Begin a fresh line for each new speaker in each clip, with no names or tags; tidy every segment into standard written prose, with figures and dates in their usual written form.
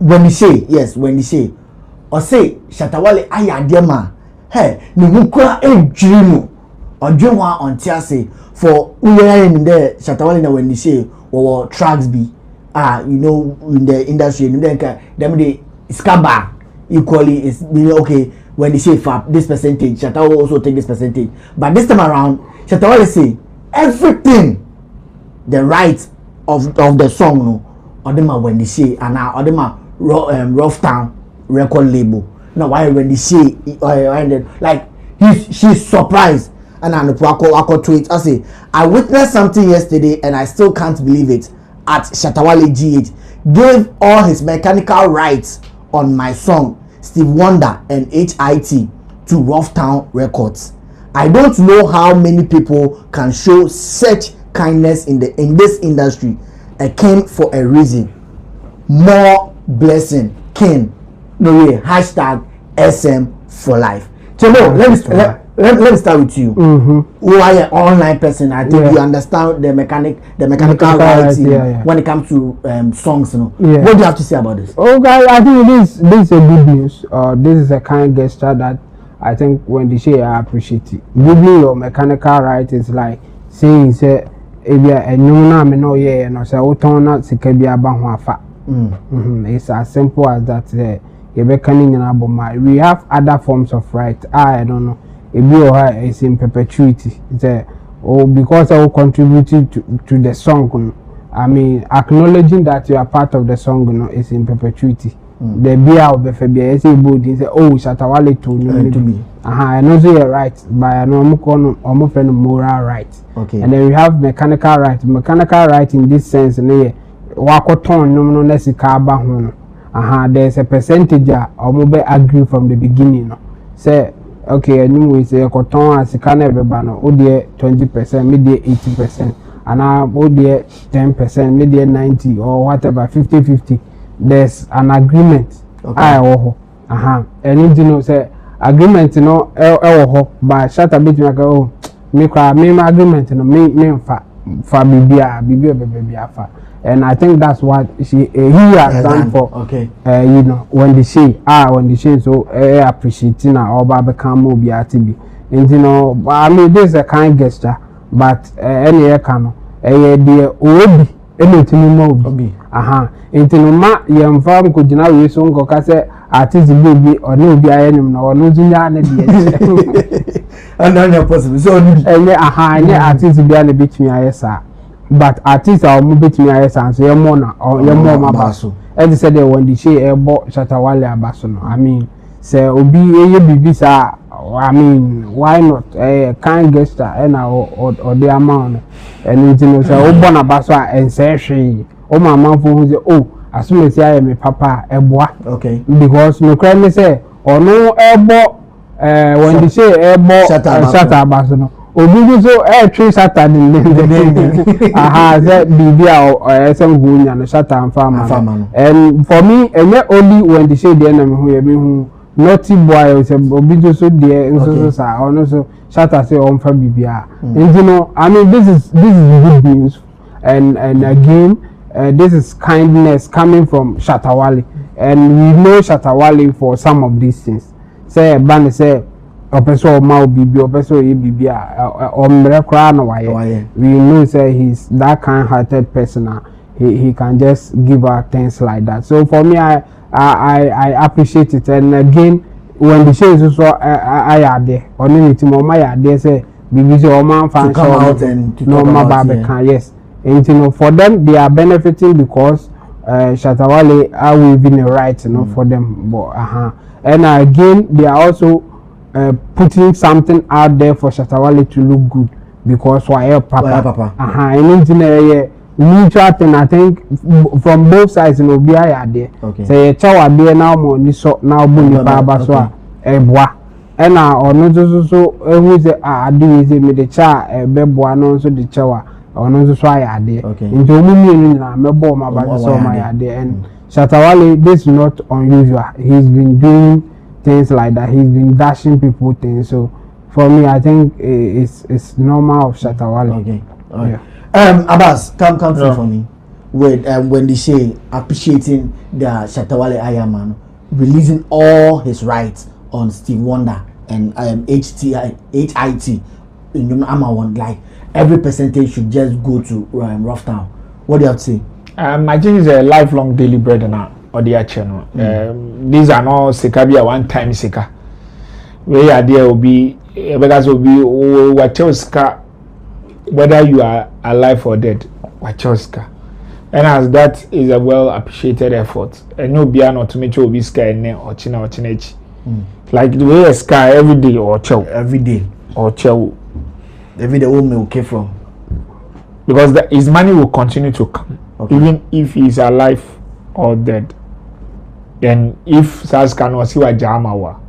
when you say yes, when you say or say Shatta Wale ayadema hey ni mukura dream or dream one on tiase for we in the Shatta Wale na when you say or tracks be you know in the industry them the scaba equally is okay when they say for this percentage Shatta will also take this percentage, but this time around Shatta Wale say everything the rights of the song no or them when they say and now or them rough town record label now why when they say like she's surprised and I tweet I say I witnessed something yesterday and I still can't believe it at Shatta Wale GH gave all his mechanical rights on my song Steve Wonder and HIT to Rough Town Records. I don't know how many people can show such kindness in this industry. I came for a reason. More blessing. King. No way. Hashtag SM for life. So no, let me start with you. Who are an online person? I think you understand the mechanical rights when it comes to songs. You know. What do you have to say about this?
Oh, guys, I think this is a good news. This is a kind gesture that I think when they say I appreciate it. Giving your mechanical right is like saying say it's as simple as that. We have other forms of right. I don't know. It's in perpetuity. Because I will contribute to the song. I mean, acknowledging that you are part of the song, is in perpetuity. The beer of the Febia say, oh, Shatta Wale to me. I know you're right, but I know I'm friend moral right. Okay. And then we have mechanical right. Mechanical right in this sense, there's a percentage I agree from the beginning. Say, okay, anyway, say cotton as a can ever ban, 20%, maybe 80%, and now 10%, maybe 90% or whatever, 50-50. There's an agreement. Okay. And you know, say agreement, by Shatta bit me go, me agreement, me for baby. And I think that's what he has done for. Okay. You know, when they say so appreciating or become more BRTB. And you know, I mean this is a kind gesture, but any can dear obi anything more. Into no ma yam farm could you now so go say artist baby or no be or no junior and then possible. So artist be a bit me sir. But artists are moving to me and say your mona or your mama basso. And they said when they say a bought Shatta Wale abasono. I mean, say obi visa. I mean, why not a kind gesture and or the amount and you know say obona basso and say she my mom for say oh as soon as I am a papa a boy. Okay. Because no crime say or no elbow when they say elbow Shatta abasono. Obi so tree Shatta that BB or some good and Shatta and farmer. And for me, and not only when they say the enemy who naughty boy is a Obi so dear and so on also Shatta say on for BBR. And you know, I mean this is good news and again this is kindness coming from Shatta Wale. And we know Shatta Wale for some of these things. Say Bani say Opeso Mao Bibi, Opeso Bibi, or Mrekran, we know say he's that kind-hearted person. He can just give out things like that. So for me, I appreciate it. And again, when the show is also I are there, or anything more, my there say Bibi or man fan come out and no can yes. And you know, for them they are benefiting because Shatta Wale are within the right, you know, for them. But and again, they are also putting something out there for Shatta Wale to look good because why papa. And mutual thing I think from both sides in Obi are there. Okay. Say a chow there now money so now bunny baba so bois. And now or no so who say do is me the cha beboa no so the chow or no so I there. Okay. Into me me bo my baba so my there and Shatta Wale this is not unusual. He's been doing things like that. He's been dashing people things. So for me, I think it's normal of Shatta Wale. Okay. All right. Abbas, come through for me.
with Wendy Shay appreciating the Shatta Wale Ayaman releasing all his rights on Steve Wonder and HIT in Amawan, like every percentage should just go to Rough Town. What do you have to say?
I think it's a lifelong daily bread now or the channel. These are not Sekabia one time Seka. Where are there will be because will be Wachoska, whether you are alive or dead, Wachoska. And as that is a well appreciated effort. And no be not to make you be sky or china or chinage. Like the way a sky every day or chow.
Every day.
Or chow.
Every day home will came from.
Because his money will continue to come. Okay. Even if he's alive or dead. Then if Sars cannot see what Jamawa.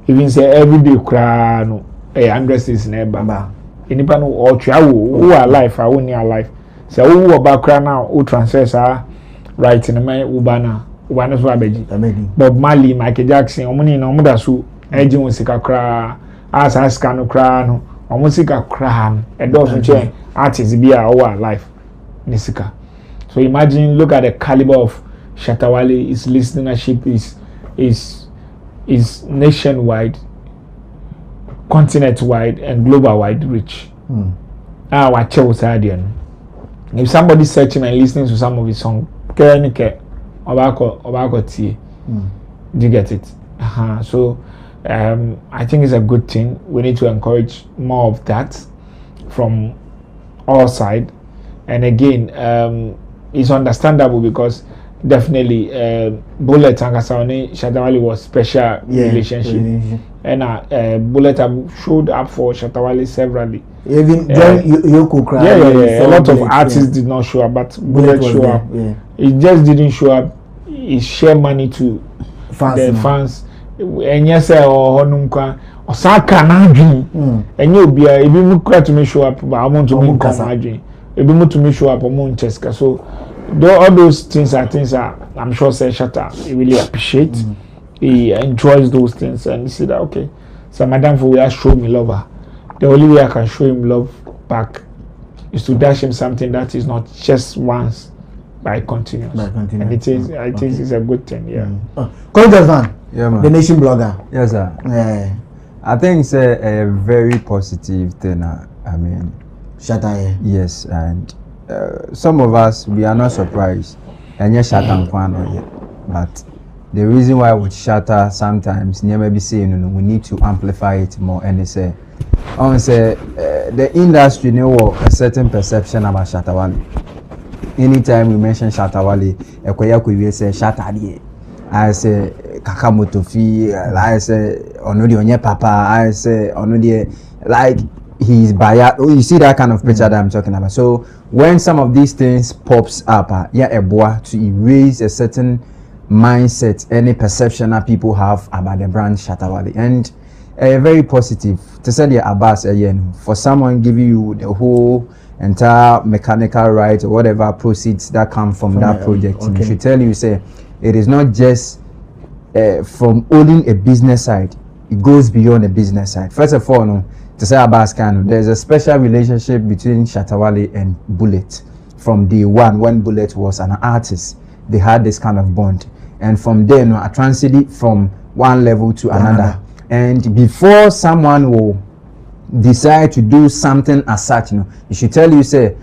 Even say every day cry no 100 is never. Anybody or travel who are alive, I won't near alive. So who about cry now who transfers are right in the my Ubana. Ubanas Wabeji. Bob Marley, Michael Jackson, Omuni no Mudasu, Edging Sika cry, as Ascano cry no, or Musika cry, a dozen chain artists be our life. Nisika. So imagine, look at the caliber of Shatta Wale. His listenership is nationwide, continent-wide, and global-wide reach. Watch out, if somebody searching and listening to some of his songs, do you get it? So I think it's a good thing. We need to encourage more of that from all sides. And again, it's understandable because definitely Bullet and Kasawani Shatta Wale was special relationship. And Bullet showed up for Shatta Wale severally.
Even Yoko cry.
A lot of artists did not show up, but Bullet showed up. It just didn't show up. He shared money to the fans. And yes, or Honumka or Saka Nadri. And you'll be a bit to me show up, but I want to make Nadri. A bit to me show up on Cheska. So all those things are things that I'm sure say Shatta he really appreciates. He enjoys those things and he said that okay. So Madam for we show me love. The only way I can show him love back is to dash him something that is not just once by continuous. And it is I think it's a good thing,
man.
Yeah, man.
The Nation blogger.
Yes, sir.
Yeah.
I think it's a very positive thing. I mean,
Shatta.
Yes, and some of us we are not surprised. And yes, Shatta yet. But the reason why with Shatta sometimes never be saying we need to amplify it more. And it's the industry know a certain perception about Shatta Wale. Anytime we mention Shatta Wale, we say Shatta die. I say Kakamoto fi, I say Onodi Onye Papa, I say Onodi like he's biased. Oh, you see that kind of picture that I'm talking about. So when some of these things pops up, a boy to erase a certain mindset, any perception that people have about the brand Shatta Wale, and very positive. To say the Abbas again, for someone giving you the whole entire mechanical right or whatever proceeds that come from that project, you should tell you say it is not just from owning a business side. It goes beyond a business side. First of all, to say Abbas there's a special relationship between Shatta Wale and Bullet from day one. When Bullet was an artist, they had this kind of bond, and from there, I transited from one level to another. And before someone will decide to do something as such, you should tell you say,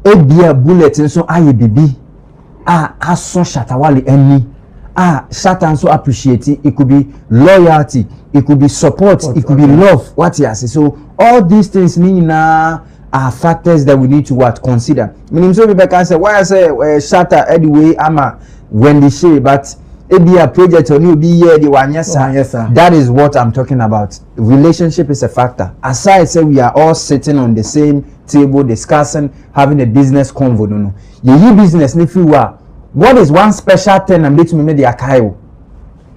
"Ebia Bullet and so aye bibi, so Shatta Wale any, Shatta and so appreciate it. It could be loyalty, it could be support, it could be love. What you say? So all these things are factors that we need to consider. Meaning so people can say, why I say Shatta anyway, I'm a Wendy Shay, but it be a project on you be here the one yes sir. That is what I'm talking about. Relationship is a factor. Aside say we are all sitting on the same table discussing, having a business convo. No. Your business if you are. What is one special thing and let me make the akayo?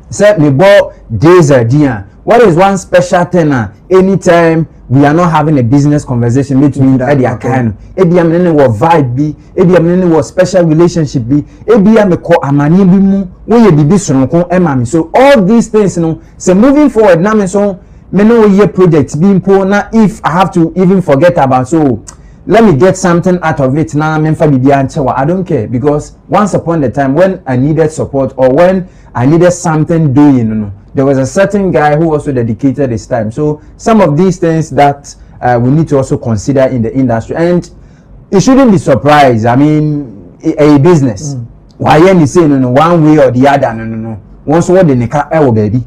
Say me bought days a dia. What is one special thing anytime we are not having a business conversation between at the akayo? Ebi amene wo vibe bi, ebi amene wo special relationship bi, ebi ameko amani bi mu, when you bibi sonko emami. So all these things, so moving forward now me so me no year project being poor now if I have to even forget about so let me get something out of it now. I don't care, because once upon a time when I needed support or when I needed something doing, there was a certain guy who also dedicated his time. So some of these things that we need to also consider in the industry, and it shouldn't be surprised. I mean, a business. Why you say no one way or the other? No. Once what the nika baby.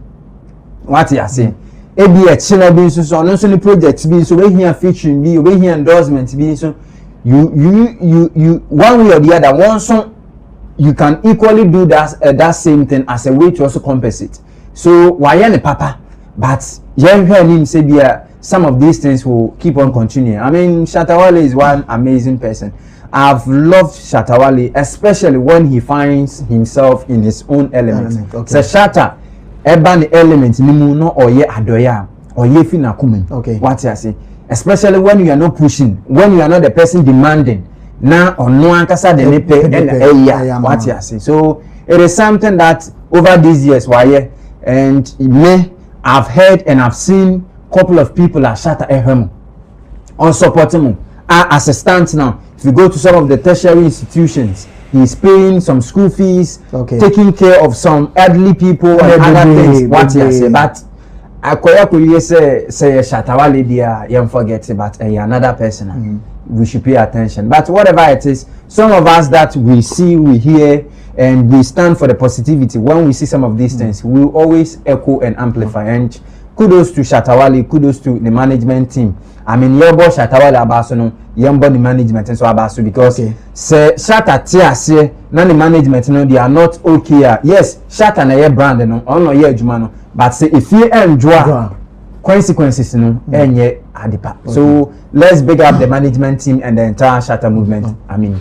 What you saying? Ebi a channel being so no so projects being so we here featuring be we here endorsement being so you one way or the other one song you can equally do that same thing as a way to also compensate. So why any papa, but say some of these things will keep on continuing. I mean, Shatta Wale is one amazing person. I've loved Shatta Wale, especially when he finds himself in his own element. Okay. So Shatta Eban element nimu no oye adoya oye fina kumen. Okay. What you say? Especially when you are not pushing, when you are not the person demanding. Na ono ankasa de nepe what you say. So it is something that over these years and I've heard and I've seen a couple of people at Shatta Ehemu on supporting him. As a stance now, if you go to some of the tertiary institutions, he's paying some school fees, taking care of some elderly people and other things. What you say, but I say Shatta Wale dia you forget but another person. We should pay attention. But whatever it is, some of us that we see, we hear, and we stand for the positivity. When we see some of these things, we will always echo and amplify. And kudos to Shatta Wale, kudos to the management team. I mean, your boss Shatta Wale abaso your body management and so abaso because say Shatta tiase na the management they are not okay. Yes, Shatta na your brand no your juma but say if you enjoy consequences enye adipa. So let's big up the management team and the entire Shatta movement. I mean,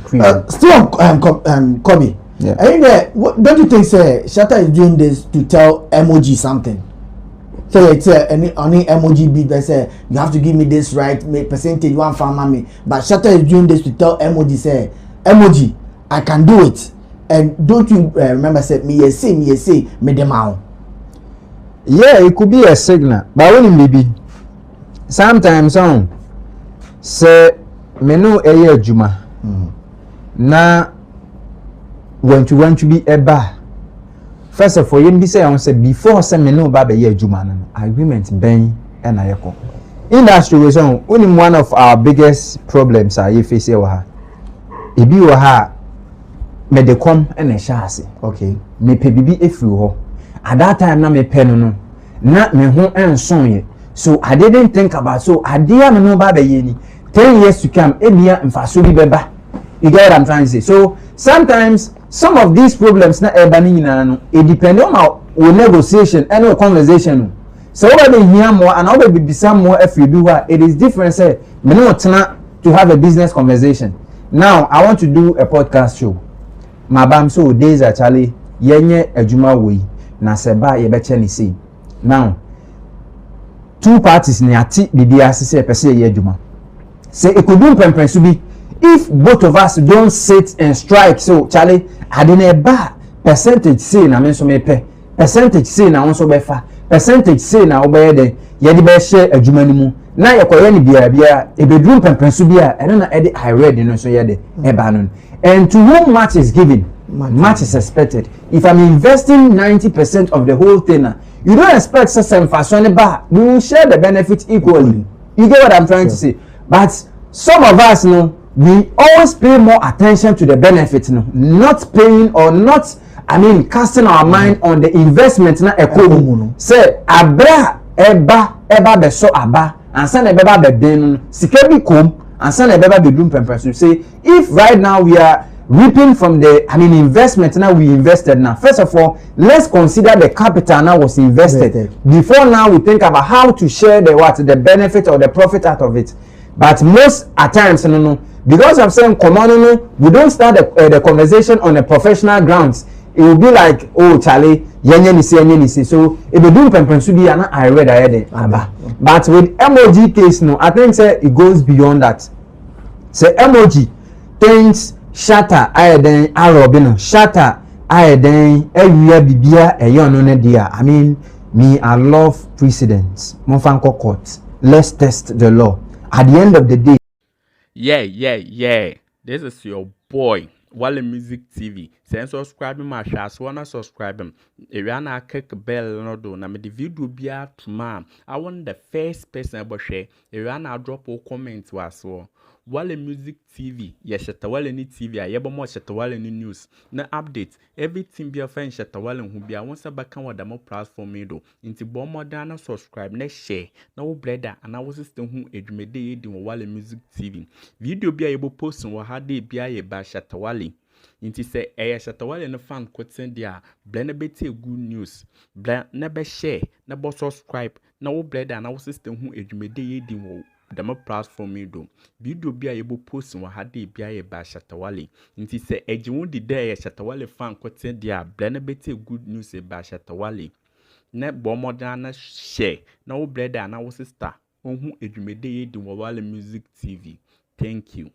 still Kobe. Yeah. Don't you think Shatta is doing this to tell emoji something? Say it's any emoji beat that say you have to give me this right percentage one farmer me. But Shatta is doing this to tell emoji emoji I can do it. And don't you remember say me say me them out.
Yeah, it could be a signal. But when maybe sometimes say me no eye juma na when to be a bar. First of all, you be say on say before say me no ba be ye juma no agreement ben and ayeko. Industry was only one of our biggest problems are you face here. Ebi wo ha me de come and a shase. Okay. Me pe bibi efru ho. At that time na me pe no na me ho enson ye. So I didn't think about so adia me no ba be ye ni 10 years to come ebia mfaso bi beba. You get what I'm trying to say? So sometimes some of these problems na it depend on our negotiation and our conversation. So over the hear more and over be some more if you do what it is different say me no to have a business conversation. Now I want to do a podcast show. My bam so days actually yenye ejuma we na seba ye beche ni say. Now two parties ni ati bibi asese pese ye ejuma. Say it could do pempen so be if both of us don't sit and strike, so Charlie, I didn't buy percentage say na me so me pay, percentage say na won so be fa, percentage say na obey den, ye di be share adwuma ni mu. Na ye koye ni bia e bedroom pempen so bia, e na e dey high red no so ye dey e ba no. And to whom much is given, much is expected. If I'm investing 90% of the whole thing, you don't expect some fashion ba, we will share the benefit equally. You get what I'm trying to say? But some of us we always pay more attention to the benefits, not paying or not, casting our mind on the investment na ekomu. Say abra eba be so aba and san eba be den sikebi kom and san eba be dum pempesu. Say if right now we are reaping from the investment now we invested now. First of all, let's consider the capital now was invested. Before now we think about how to share the benefit or the profit out of it. But most at times because I'm saying we don't start the conversation on a professional grounds. It will be like, oh Charlie, yenye ni say. So if you do pempensubi I read but with emoji case I think say it goes beyond that. Say emoji things Shatta ayeden arobino Shatta ayeden ewia bibia eyon no dia. Me I love precedents. Monfanko court. Let's test the law. At the end of the day,
Yeah. This is your boy, Wale Music TV. Send subscribe my channel. So wanna subscribe him. If you wanna click bell no do. Na me the video be out tomorrow. I want the first person about share. If you wanna drop a comment was so. Wale Music TV. Yes, Shatta Wale ni TV. I yeba more Shatta Wale ni news. Na update. Everything be a friend Shatta Wale who be a once back on the more platform me do. Into bomb more than subscribe. Next share. No brother and our system who edumede di Wale Music TV. Video be able post on wahade be a ba Shatta Wale. Inti say Shatta Wale no fan quoting dia blend beti good news. Blend never share, never subscribe. No brother and our system who edumede di the more platform me do. Video be able post on wahade be a ba Shatta Wale. Inti say ejiwon di day Shatta Wale fan quoting dia blend beti good news ba Shatta Wale. Ne bomb than share. No brother and our sister. Who edumede di Wale Music TV. Thank you.